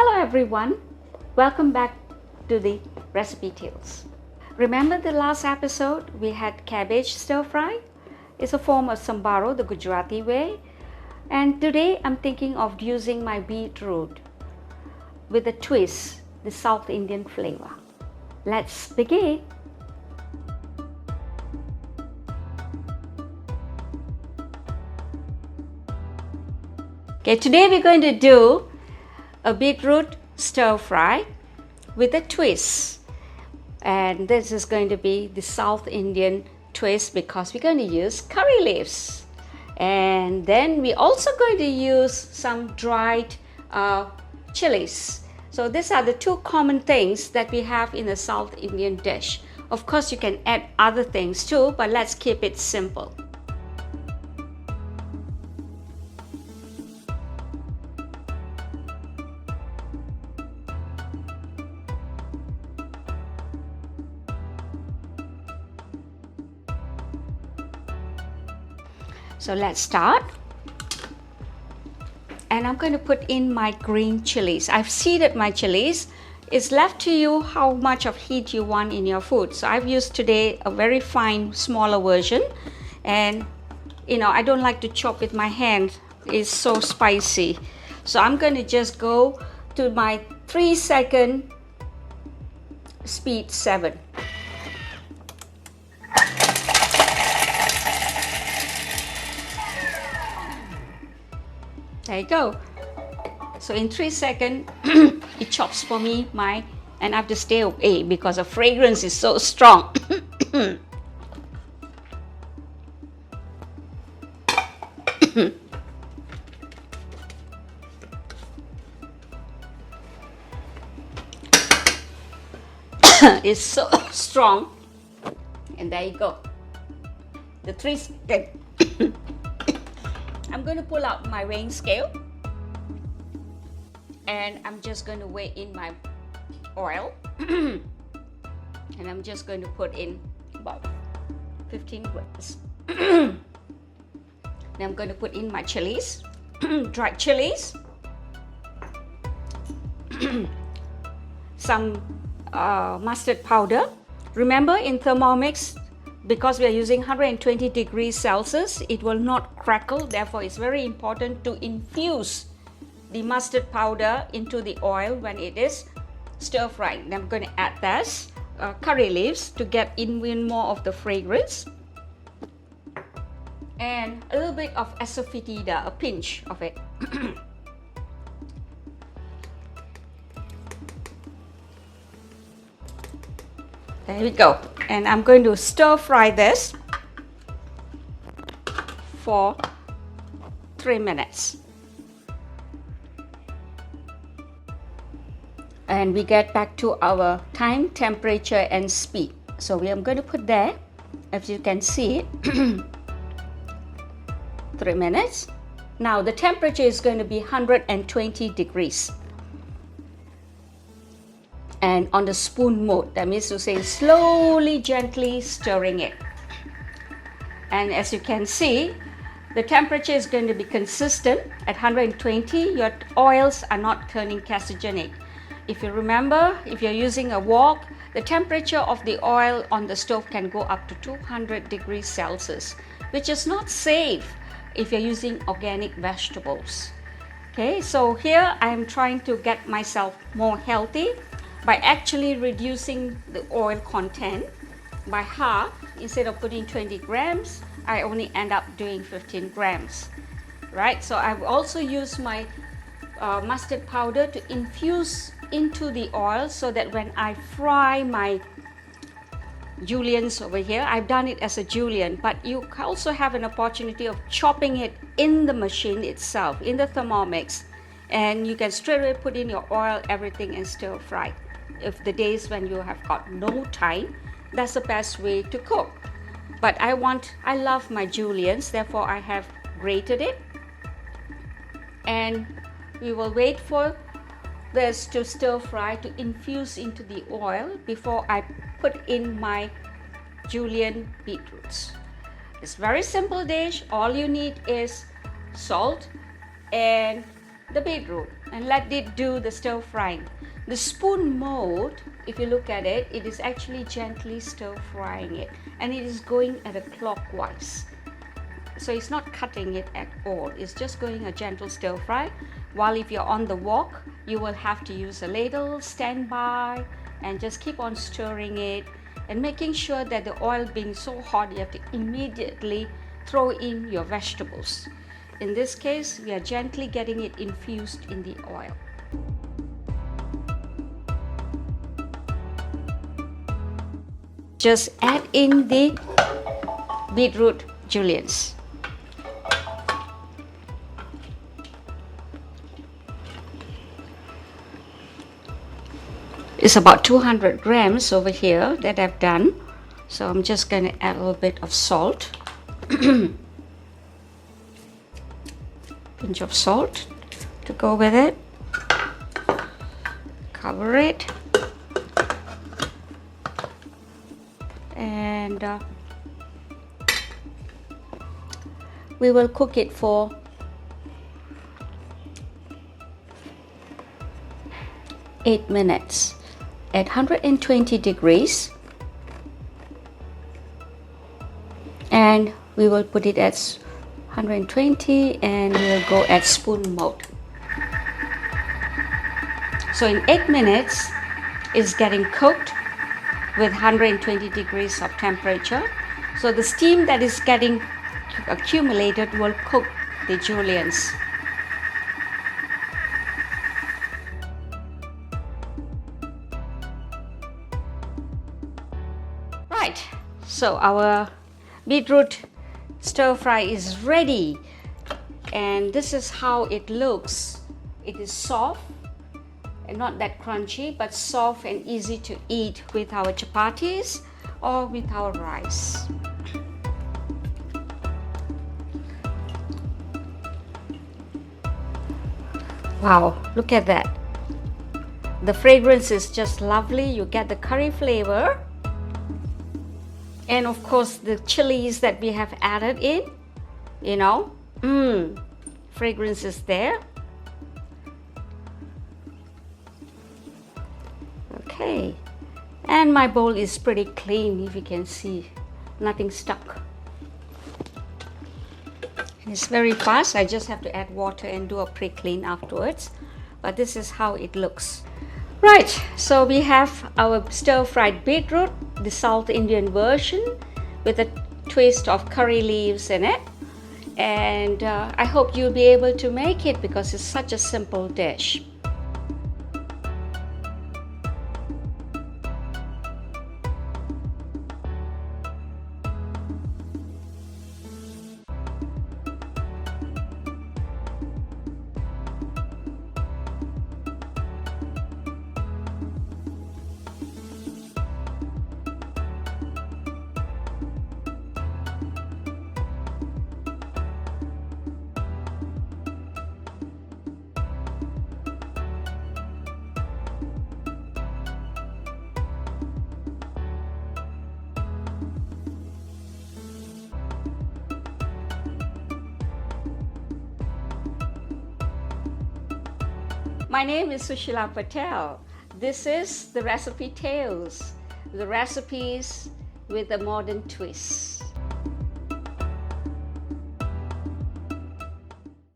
Hello everyone, welcome back to the Recipe Tales. Remember the last episode we had cabbage stir fry? It's a form of sambaro the Gujarati way, and today I'm thinking of using my beetroot with a twist, the South Indian flavor. Let's begin. Okay, today we're going to do a beetroot stir fry with a twist, and this is going to be the South Indian twist because we're going to use curry leaves, and then we're also going to use some dried chilies. So these are the two common things that we have in a South Indian dish. Of course you can add other things too, but let's keep it simple. So let's start, and I'm going to put in my green chilies. I've seeded my chilies. It's left to you how much of heat you want in your food. So I've used today a very fine, smaller version, and I don't like to chop with my hand. It's so spicy. So I'm going to just go to my 3-second speed 7. There you go. So in 3 seconds, it chops for me and I have to stay away because the fragrance is so strong. It's so strong. And there you go. The 3 seconds. I'm going to pull out my weighing scale, and I'm just going to weigh in my oil, and I'm just going to put in about 15 grams. Then I'm going to put in my chilies, dried chilies, some mustard powder. Remember, in Thermomix, because we are using 120 degrees Celsius, it will not crackle. Therefore, it's very important to infuse the mustard powder into the oil when it is stir frying. Then I'm going to add this curry leaves to get in more of the fragrance, and a little bit of Asafoetida, a pinch of it. There we go. And I'm going to stir fry this for 3 minutes. And we get back to our time, temperature, and speed. So we are going to put there, as you can see, 3 minutes. Now the temperature is going to be 120 degrees. And on the spoon mode, that means to say slowly, gently stirring it. And as you can see, the temperature is going to be consistent at 120. Your oils are not turning carcinogenic. If you remember, if you're using a wok, the temperature of the oil on the stove can go up to 200 degrees Celsius, which is not safe if you're using organic vegetables. Okay, so here I am trying to get myself more healthy by actually reducing the oil content by half. Instead of putting 20 grams, I only end up doing 15 grams, right? So I've also used my mustard powder to infuse into the oil so that when I fry my juliennes over here, I've done it as a julienne, but you also have an opportunity of chopping it in the machine itself, in the Thermomix, and you can straight away put in your oil, everything, and stir fry. If the days when you have got no time, that's the best way to cook. But I love my juliennes, therefore I have grated it, and we will wait for this to stir fry, to infuse into the oil before I put in my julienne beetroots. It's very simple dish. All you need is salt and the beetroot. and let it do the stir frying. The spoon mode, if you look at it, it is actually gently stir frying it, and it is going at a clockwise. So it's not cutting it at all, it's just going a gentle stir fry. While if you're on the wok, you will have to use a ladle, stand by, and just keep on stirring it and making sure that the oil being so hot, you have to immediately throw in your vegetables. In this case, we are gently getting it infused in the oil. Just add in the beetroot juliennes. It's about 200 grams over here that I've done. So I'm just going to add a little bit of salt. Pinch of salt to go with it. Cover it. And we will cook it for 8 minutes at 120 degrees, and we will put it at 120 and we will go at spoon mode. So in 8 minutes it's getting cooked with 120 degrees of temperature. So the steam that is getting accumulated will cook the juliennes. Right, so our beetroot stir fry is ready, and this is how it looks. It is soft and not that crunchy, but soft and easy to eat with our chapatis or with our rice. Wow, look at that. The fragrance is just lovely. You get the curry flavor, and of course the chilies that we have added in, fragrance is there. Okay, and my bowl is pretty clean, if you can see, nothing stuck. It's very fast. I just have to add water and do a pre-clean afterwards, but this is how it looks. Right, so we have our stir-fried beetroot, the South Indian version, with a twist of curry leaves in it, and I hope you'll be able to make it because it's such a simple dish. My name is Sushila Patel. This is the Recipe Tales, the recipes with a modern twist.